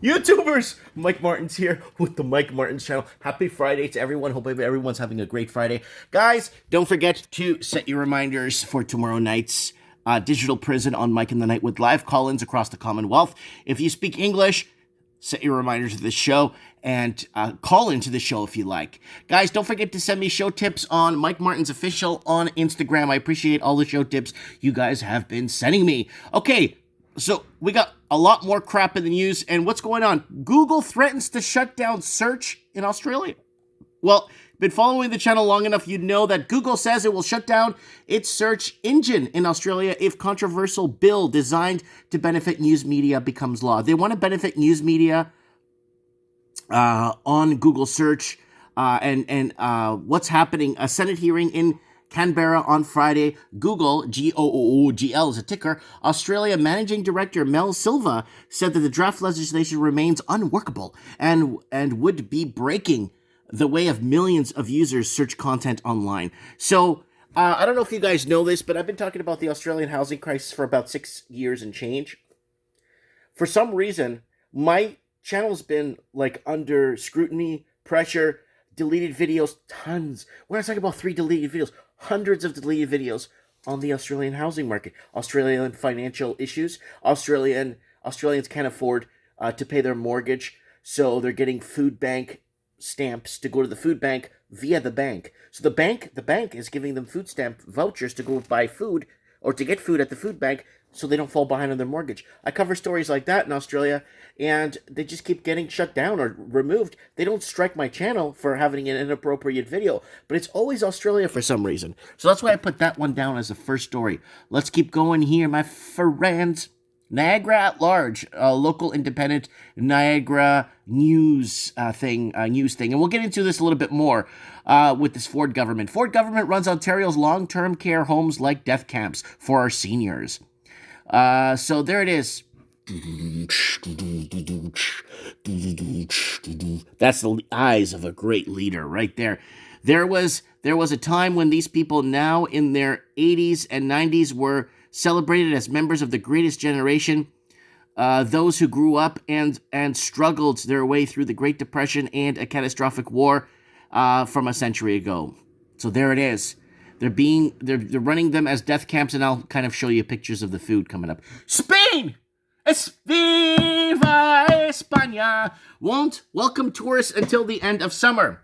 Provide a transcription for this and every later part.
YouTubers! Mike Martin's here with the Mike Martin's channel. Happy Friday to everyone. Hope everyone's having a great Friday. Guys, don't forget to set your reminders for tomorrow night's Digital Prison on Mike in the Night with live call-ins across the Commonwealth. If you speak English, set your reminders to this show and call into the show if you like. Guys, don't forget to send me show tips on Mike Martin's Official on Instagram. I appreciate all the show tips you guys have been sending me. Okay, so we got a lot more crap in the news, and what's going on? Google threatens to shut down search in Australia. Well, been following the channel long enough, you know that Google says it will shut down its search engine in Australia if controversial bill designed to benefit news media becomes law. They want to benefit news media on Google search, and what's happening? A Senate hearing in Canberra on Friday. Google, Googl is a ticker, Australia Managing Director Mel Silva said that the draft legislation remains unworkable and would be breaking the way of millions of users search content online. So, I don't know if you guys know this, but I've been talking about the Australian housing crisis for about 6 years and change. For some reason, my channel's been like under scrutiny, pressure, deleted videos, tons. We're not talking about 3 deleted videos, hundreds of deleted videos on the Australian housing market. Australian financial issues. Australians can't afford to pay their mortgage, so they're getting food bank stamps to go to the food bank via the bank. So the bank is giving them food stamp vouchers to go buy food or to get food at the food bank so they don't fall behind on their mortgage. I cover stories like that in Australia, and they just keep getting shut down or removed. They don't strike my channel for having an inappropriate video, but it's always Australia for some reason. So that's why I put that one down as the first story. Let's keep going here, my friends. Niagara at Large, a local independent Niagara news thing, and we'll get into this a little bit more with this Ford government. Ford government runs Ontario's long-term care homes like death camps for our seniors. So there it is. That's the eyes of a great leader right there. There was a time when these people now in their 80s and 90s were celebrated as members of the greatest generation, those who grew up and struggled their way through the Great Depression and a catastrophic war from a century ago. So there it is. They're running them as death camps, and I'll kind of show you pictures of the food coming up. Spain! Viva España! Won't welcome tourists until the end of summer.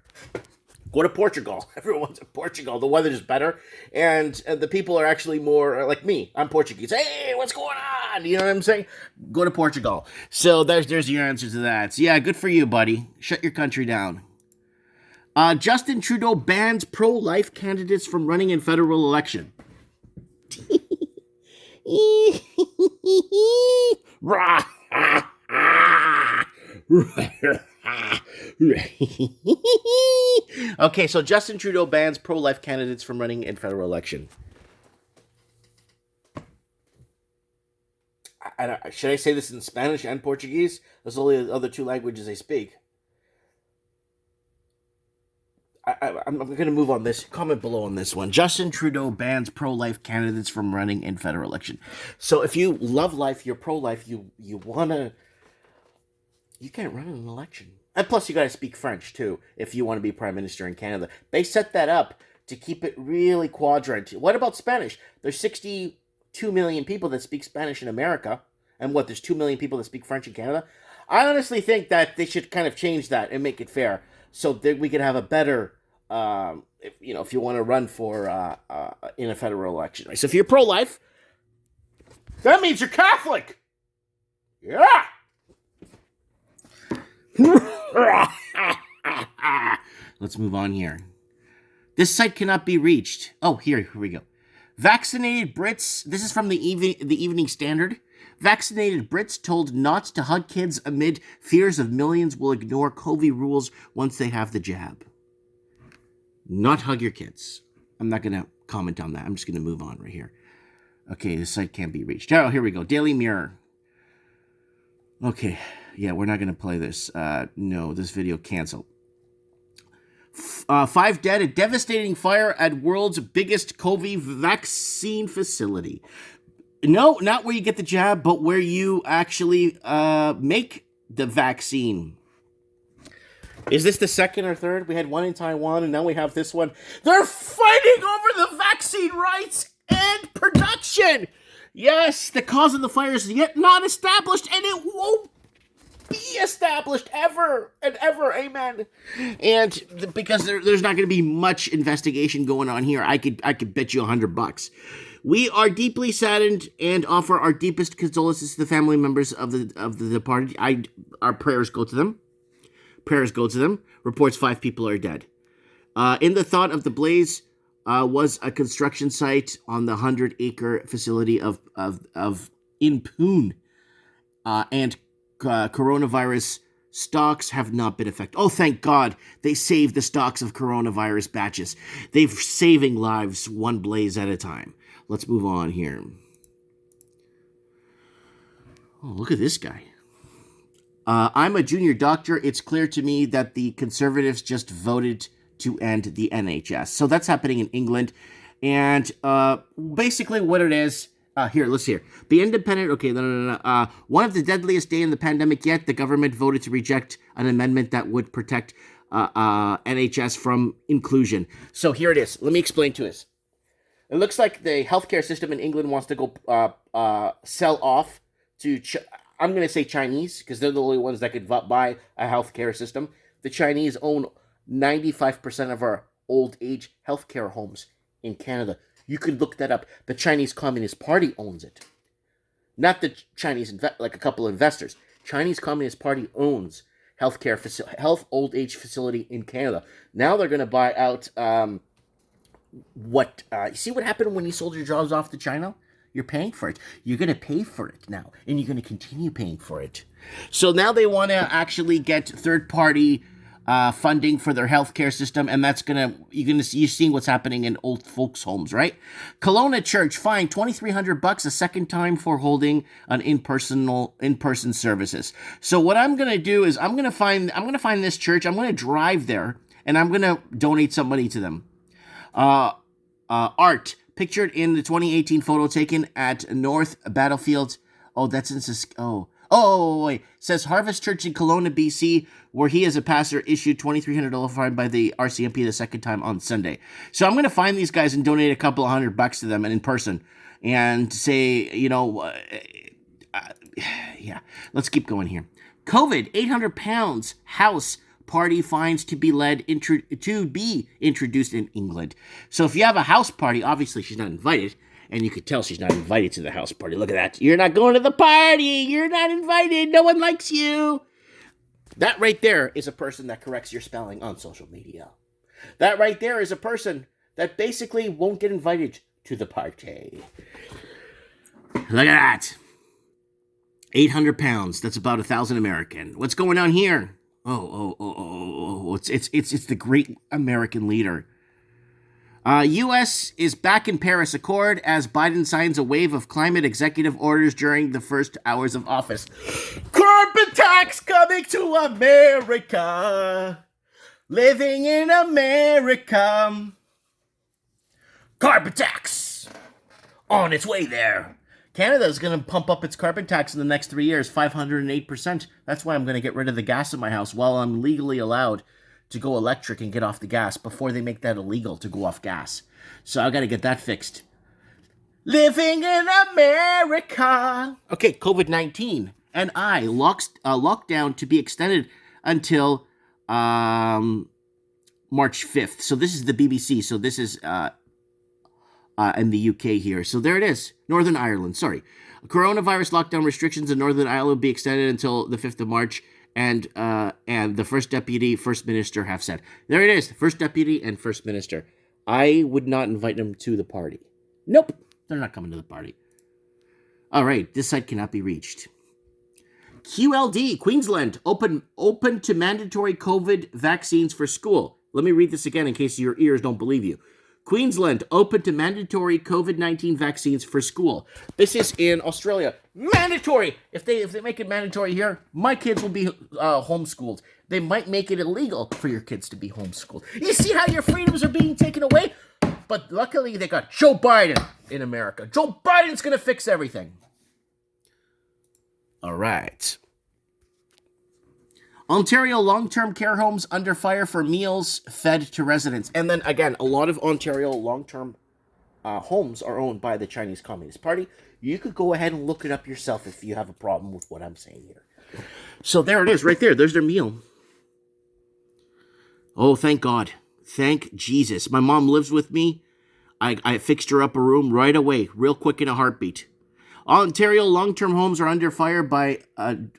Go to Portugal. Everyone's in Portugal. The weather's better, and the people are actually more like me. I'm Portuguese. Hey, what's going on? You know what I'm saying? Go to Portugal. So there's your answer to that. So yeah, good for you, buddy. Shut your country down. Justin Trudeau bans pro-life candidates from running in federal election. Okay, so Justin Trudeau bans pro-life candidates from running in federal election. Should I say this in Spanish and Portuguese? Those are only the other 2 languages I speak. I'm going to move on this. Comment below on this one. Justin Trudeau bans pro-life candidates from running in federal election. So if you love life, you're pro-life, you can't run in an election. And plus, you got to speak French, too, if you want to be prime minister in Canada. They set that up to keep it really quadrant. What about Spanish? There's 62 million people that speak Spanish in America. And there's 2 million people that speak French in Canada? I honestly think that they should kind of change that and make it fair, so that we could have a better, if you want to run for in a federal election. Right? So if you're pro-life, that means you're Catholic. Yeah. Let's move on here. This site cannot be reached. Oh, here we go. Vaccinated Brits. This is from the Evening Standard. Vaccinated Brits told not to hug kids amid fears of millions will ignore COVID rules once they have the jab. Not hug your kids. I'm not going to comment on that. I'm just going to move on right here. Okay, this site can't be reached. Oh, here we go. Daily Mirror. Okay, yeah, we're not going to play this. No, this video canceled. 5 dead, a devastating fire at world's biggest COVID vaccine facility. No, not where you get the jab, but where you actually make the vaccine. Is this the second or third? We had one in Taiwan, and now we have this one. They're fighting over the vaccine rights and production. Yes, the cause of the fire is yet not established, and it won't be established ever and ever. Amen. And because there's not going to be much investigation going on here, I could bet you $100. We are deeply saddened and offer our deepest condolences to the family members of the departed. Our prayers go to them. Prayers go to them. Reports 5 people are dead. In the thought of the blaze was a construction site on the 100-acre facility of in Poon, and coronavirus stocks have not been affected. Oh, thank God they saved the stocks of coronavirus batches. They're saving lives one blaze at a time. Let's move on here. Oh, look at this guy. I'm a junior doctor. It's clear to me that the Conservatives just voted to end the NHS. So that's happening in England. And basically what it is, here, let's hear. The Independent, okay, no. One of the deadliest day in the pandemic yet, the government voted to reject an amendment that would protect NHS from inclusion. So here it is. Let me explain to us. It looks like the healthcare system in England wants to go sell off to... I'm going to say Chinese, because they're the only ones that could buy a healthcare system. The Chinese own 95% of our old age healthcare homes in Canada. You could look that up. The Chinese Communist Party owns it. Not the Chinese, like a couple of investors. Chinese Communist Party owns health old age facility in Canada. Now they're going to buy out, you see what happened when you sold your jobs off to China? You're paying for it. You're going to pay for it now, and you're going to continue paying for it. So now they want to actually get third-party funding for their healthcare system, and that's you're seeing what's happening in old folks' homes, right? Kelowna Church fined $2,300 a second time for holding an in-person services. So what I'm going to do is I'm going to find this church. I'm going to drive there, and I'm going to donate some money to them. Art. Pictured in the 2018 photo taken at North Battlefield. Oh, that's in wait. Says Harvest Church in Kelowna, BC, where he as a pastor issued $2,300 fine by the RCMP the second time on Sunday. So I'm going to find these guys and donate a couple of $100 to them and in person and say, yeah, let's keep going here. COVID, 800 pounds, house party fines to be introduced in England. So if you have a house party, obviously she's not invited, and you could tell she's not invited to the house party. Look at that. You're not going to the party. You're not invited. No one likes you. That right there is a person that corrects your spelling on social media. That right there is a person that basically won't get invited to the party. Look at that. 800 pounds. That's about 1,000 American. What's going on here? Oh, it's the great American leader. U.S. is back in Paris Accord as Biden signs a wave of climate executive orders during the first hours of office. Carbon tax coming to America. Living in America. Carbon tax on its way there. Canada is going to pump up its carbon tax in the next 3 years, 508%. That's why I'm going to get rid of the gas in my house while I'm legally allowed to go electric and get off the gas before they make that illegal to go off gas. So I got to get that fixed. Living in America. Okay, COVID-19 and lockdown to be extended until March 5th. So this is the BBC. So this is in the UK here. So there it is. Northern Ireland, sorry. Coronavirus lockdown restrictions in Northern Ireland will be extended until the 5th of March, and the First Deputy, First Minister have said. There it is, First Deputy and First Minister. I would not invite them to the party. Nope, they're not coming to the party. All right, this site cannot be reached. QLD, Queensland, open to mandatory COVID vaccines for school. Let me read this again in case your ears don't believe you. Queensland, open to mandatory COVID-19 vaccines for school. This is in Australia. Mandatory! If they make it mandatory here, my kids will be homeschooled. They might make it illegal for your kids to be homeschooled. You see how your freedoms are being taken away? But luckily, they got Joe Biden in America. Joe Biden's going to fix everything. All right. Ontario long-term care homes under fire for meals fed to residents. And then again, a lot of Ontario long-term homes are owned by the Chinese Communist Party. You could go ahead and look it up yourself if you have a problem with what I'm saying here. So there it is, right there. There's their meal. Oh, thank God. Thank Jesus. My mom lives with me. I fixed her up a room right away, real quick in a heartbeat. Ontario long-term homes are under fire by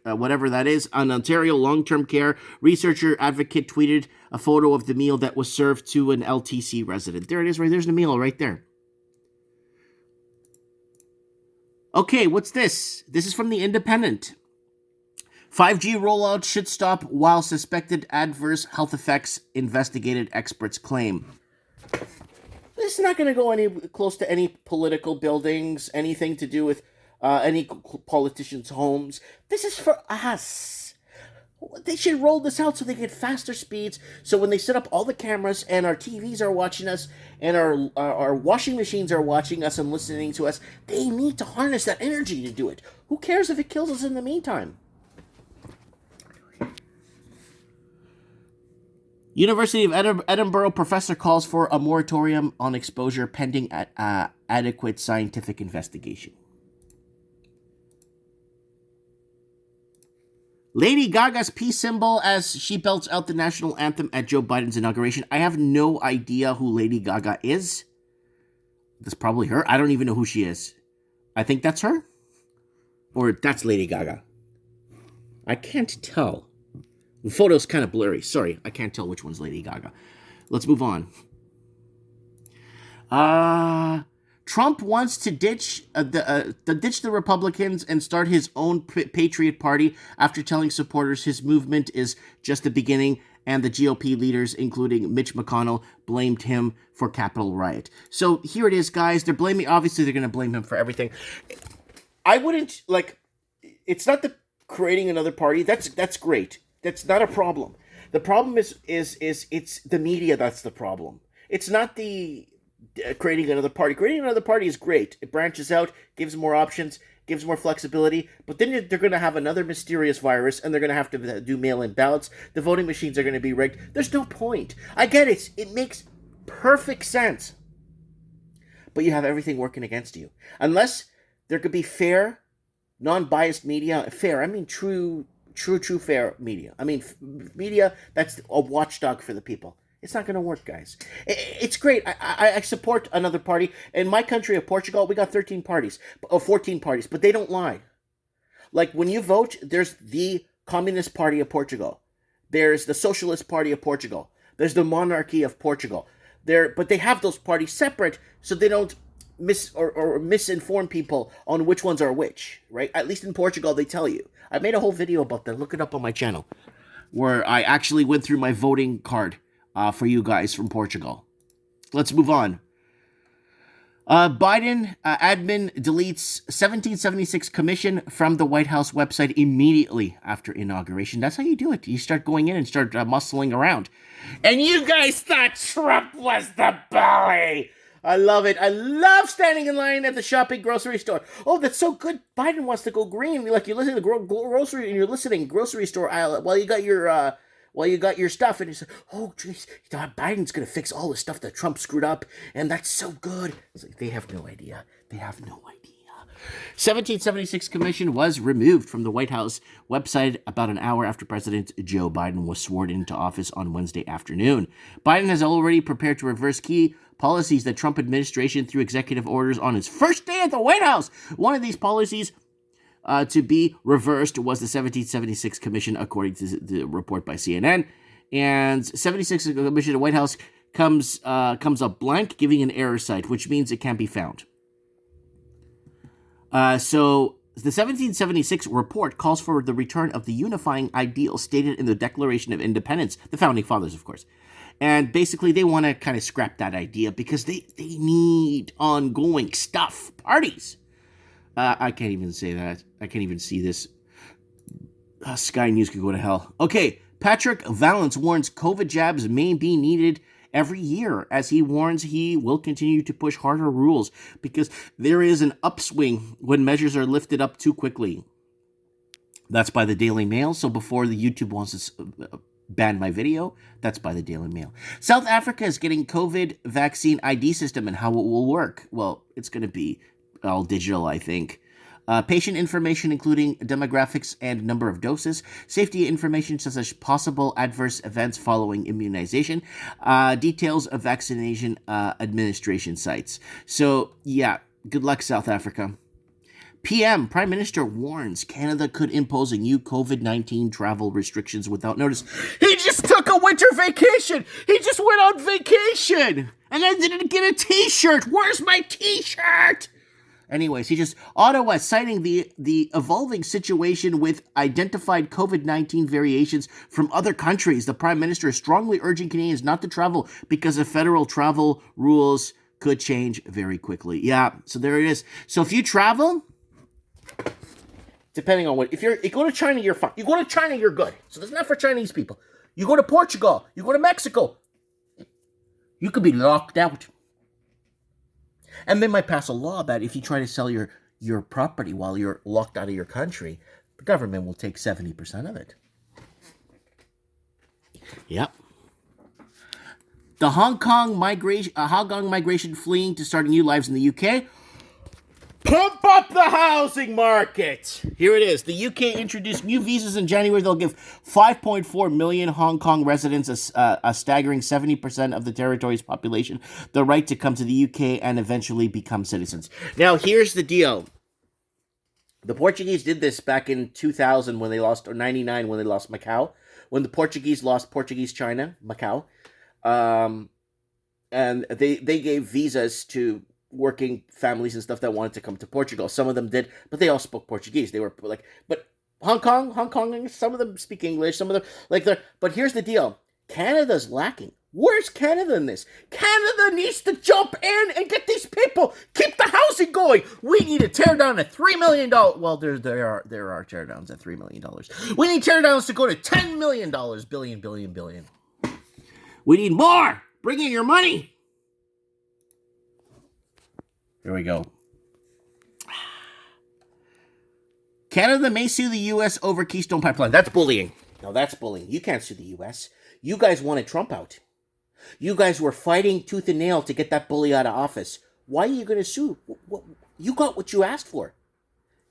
whatever that is. An Ontario long-term care researcher advocate tweeted a photo of the meal that was served to an LTC resident. There it is, right there's the meal right there. Okay, what's this? This is from The Independent. 5G rollout should stop while suspected adverse health effects investigated, experts claim. This is not going to go any close to any political buildings, anything to do with any politicians' homes. This is for us. They should roll this out so they get faster speeds. So when they set up all the cameras and our TVs are watching us and our washing machines are watching us and listening to us, they need to harness that energy to do it. Who cares if it kills us in the meantime? University of Edinburgh professor calls for a moratorium on exposure pending adequate scientific investigation. Lady Gaga's peace symbol as she belts out the national anthem at Joe Biden's inauguration. I have no idea who Lady Gaga is. That's probably her. I don't even know who she is. I think that's her. Or that's Lady Gaga. I can't tell. The photo's kind of blurry. Sorry, I can't tell which one's Lady Gaga. Let's move on. Trump wants to ditch the Republicans and start his own Patriot Party after telling supporters his movement is just the beginning, and the GOP leaders, including Mitch McConnell, blamed him for Capitol riot. So here it is, guys. They're going to blame him for everything. I wouldn't, it's not the creating another party. That's great. That's not a problem. The problem is it's the media that's the problem. It's not the creating another party. Creating another party is great. It branches out, gives more options, gives more flexibility, but then they're going to have another mysterious virus, and they're going to have to do mail-in ballots. The voting machines are going to be rigged. There's no point. I get it. It makes perfect sense. But you have everything working against you. Unless there could be fair, non-biased media. Fair, I mean true fair media. I mean media that's a watchdog for the people. It's not going to work, guys. It's great. I support another party. In my country of Portugal, we got 13 parties, or 14 parties, but they don't lie. Like, when you vote, there's the Communist Party of Portugal. There's the Socialist Party of Portugal. There's the Monarchy of Portugal. But they have those parties separate so they don't misinform people on which ones are which, right? At least in Portugal, they tell you. I made a whole video about that. Look it up on my channel, where I actually went through my voting card for you guys from Portugal. Let's move on. Biden admin deletes 1776 commission from the White House website immediately after inauguration. That's how you do it. You start going in and start muscling around. And you guys thought Trump was the bully. I love it. I love standing in line at the shopping grocery store. Oh, that's so good. Biden wants to go green. Like, you're listening to the grocery, and you're listening grocery store aisle while you got your stuff, and you say, "Oh, jeez, Biden's gonna fix all the stuff that Trump screwed up, and that's so good." It's like, they have no idea. They have no idea. 1776 commission was removed from the White House website about an hour after President Joe Biden was sworn into office on Wednesday afternoon. Biden has already prepared to reverse key policies that Trump administration through executive orders on his first day at the White House. One of these policies to be reversed was the 1776 commission, according to the report by CNN. And 76 commission to White House comes up blank, giving an error site, which means it can't be found. So the 1776 report calls for the return of the unifying ideals stated in the Declaration of Independence, the Founding Fathers, of course. And basically, they want to kind of scrap that idea because they need ongoing stuff, parties. I can't even say that. I can't even see this. Sky News could go to hell. Okay, Patrick Vallance warns COVID jabs may be needed every year, as he warns he will continue to push harder rules because there is an upswing when measures are lifted up too quickly. That's by the Daily Mail. So before the YouTube wants to ban my video, that's by the Daily Mail. South Africa is getting COVID vaccine ID system and how it will work. Well, it's going to be all digital, I think. Patient information, including demographics and number of doses, safety information such as possible adverse events following immunization, details of vaccination administration sites. So, yeah, good luck, South Africa. PM, Prime Minister warns Canada could impose a new COVID-19 travel restrictions without notice. He just took a winter vacation. He just went on vacation. And I didn't get a t-shirt. Where's my t-shirt? Anyways, Ottawa citing the evolving situation with identified COVID-19 variations from other countries. The Prime Minister is strongly urging Canadians not to travel because the federal travel rules could change very quickly. Yeah, so there it is. So if you travel, depending on if you go to China, you're fine. You go to China, you're good. So that's not for Chinese people. You go to Portugal, you go to Mexico, you could be locked out. And they might pass a law that if you try to sell your property while you're locked out of your country, the government will take 70% of it. Yep. The Hong Kong migration fleeing to start new lives in the UK. Pump up the housing market. Here it is. The UK introduced new visas in January. They'll give 5.4 million Hong Kong residents, a staggering 70% of the territory's population, the right to come to the UK and eventually become citizens. Now, here's the deal. The Portuguese did this back in 2000 when they lost, or 99 when they lost Macau. When the Portuguese lost Portuguese China, Macau, and they gave visas to working families and stuff that wanted to come to Portugal. Some of them did, but they all spoke Portuguese. They were like, but Hong Kong, some of them speak English, some of them, but here's the deal. Canada's lacking. Where's Canada in this? Canada needs to jump in and get these people, keep the housing going. We need to tear down at $3 million. Well, there are tear downs at $3 million. We need tear downs to go to $10 million, billion. We need more. Bring in your money. There we go. Canada may sue the U.S. over Keystone Pipeline. That's bullying. No, that's bullying. You can't sue the U.S. You guys wanted Trump out. You guys were fighting tooth and nail to get that bully out of office. Why are you going to sue? You got what you asked for.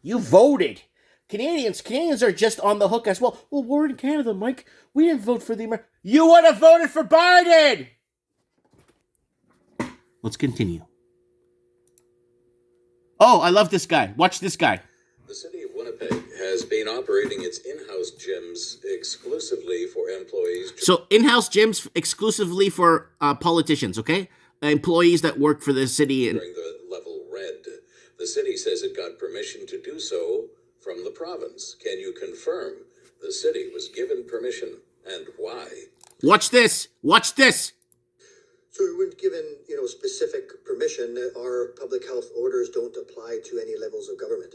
You voted. Canadians are just on the hook as well. Well, we're in Canada, Mike. We didn't vote for the American. You would have voted for Biden. Let's continue. Oh, I love this guy. Watch this guy. The city of Winnipeg has been operating its in-house gyms exclusively for employees. So in-house gyms exclusively for politicians, okay? Employees that work for the city. During the level red, the city says it got permission to do so from the province. Can you confirm the city was given permission and why? Watch this. So we weren't given, specific permission. Our public health orders don't apply to any levels of government.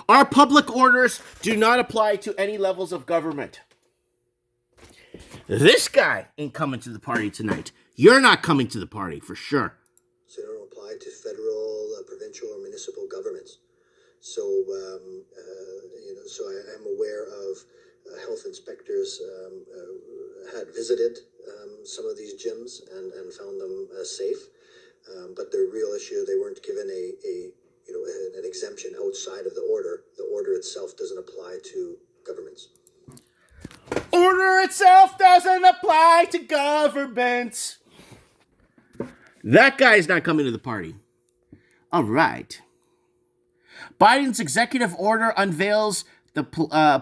Our public orders do not apply to any levels of government. This guy ain't coming to the party tonight. You're not coming to the party, for sure. So they don't apply to federal, provincial, or municipal governments. So, I am aware of health inspectors had visited some of these gyms and found them safe. But the real issue, they weren't given an exemption outside of the order. The order itself doesn't apply to governments. Order itself doesn't apply to governments. That guy's not coming to the party. All right. Biden's executive order unveils the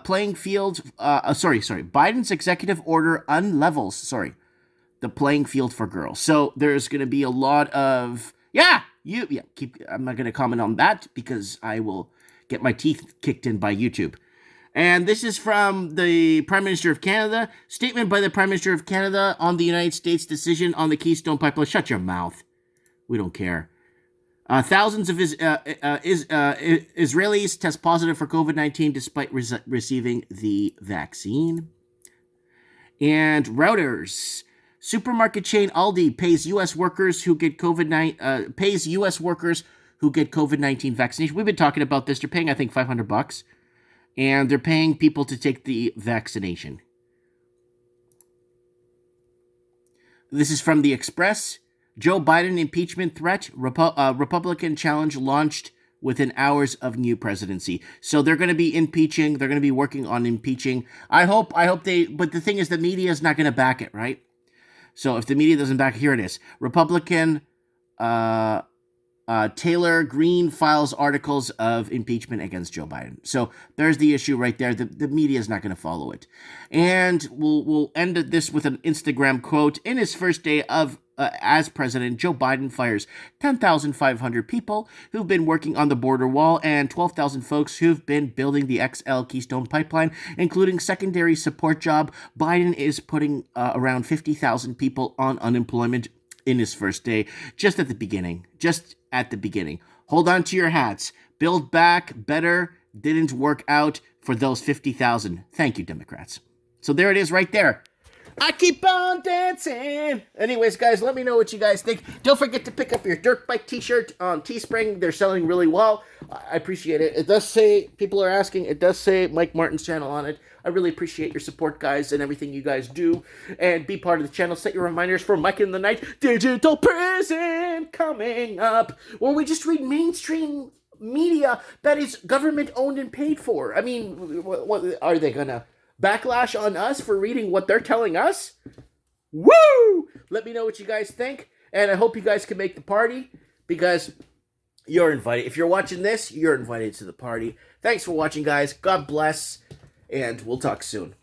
playing field. Biden's executive order unlevels. The playing field for girls. So there's going to be a lot of I'm not going to comment on that because I will get my teeth kicked in by YouTube. And this is from the Prime Minister of Canada. Statement by the Prime Minister of Canada on the United States decision on the Keystone Pipeline. Shut your mouth. We don't care. Thousands of Israelis test positive for COVID-19 despite receiving the vaccine. And Reuters. Supermarket chain Aldi pays U.S. workers who get COVID-19 vaccination. We've been talking about this. They're paying, I think, $500. and they're paying people to take the vaccination. This is from The Express. Joe Biden impeachment threat. Republican challenge launched within hours of new presidency. So they're going to be impeaching. They're going to be working on impeaching. I hope they, but the thing is the media is not going to back it, right? So if the media doesn't back it, here it is. Republican Taylor Greene files articles of impeachment against Joe Biden. So there's the issue right there. The media is not going to follow it. And we'll end this with an Instagram quote. In his first day of as president, Joe Biden fires 10,500 people who've been working on the border wall and 12,000 folks who've been building the XL Keystone Pipeline, including secondary support job. Biden is putting around 50,000 people on unemployment in his first day, just at the beginning. Hold on to your hats. Build back better didn't work out for those 50,000. Thank you, Democrats. So there it is right there. I keep on dancing. Anyways, guys, let me know what you guys think. Don't forget to pick up your Dirt Bike t-shirt on Teespring. They're selling really well. I appreciate it. It does say, people are asking, it does say Mike Martin's channel on it. I really appreciate your support, guys, and everything you guys do. And be part of the channel. Set your reminders for Mike in the Night Digital Prison coming up, where we just read mainstream media that is government owned and paid for. I mean, what are they going to backlash on us for reading what they're telling us? Woo! Let me know what you guys think, and I hope you guys can make the party, because you're invited. If you're watching this, you're invited to the party. Thanks for watching, guys. God bless, and we'll talk soon.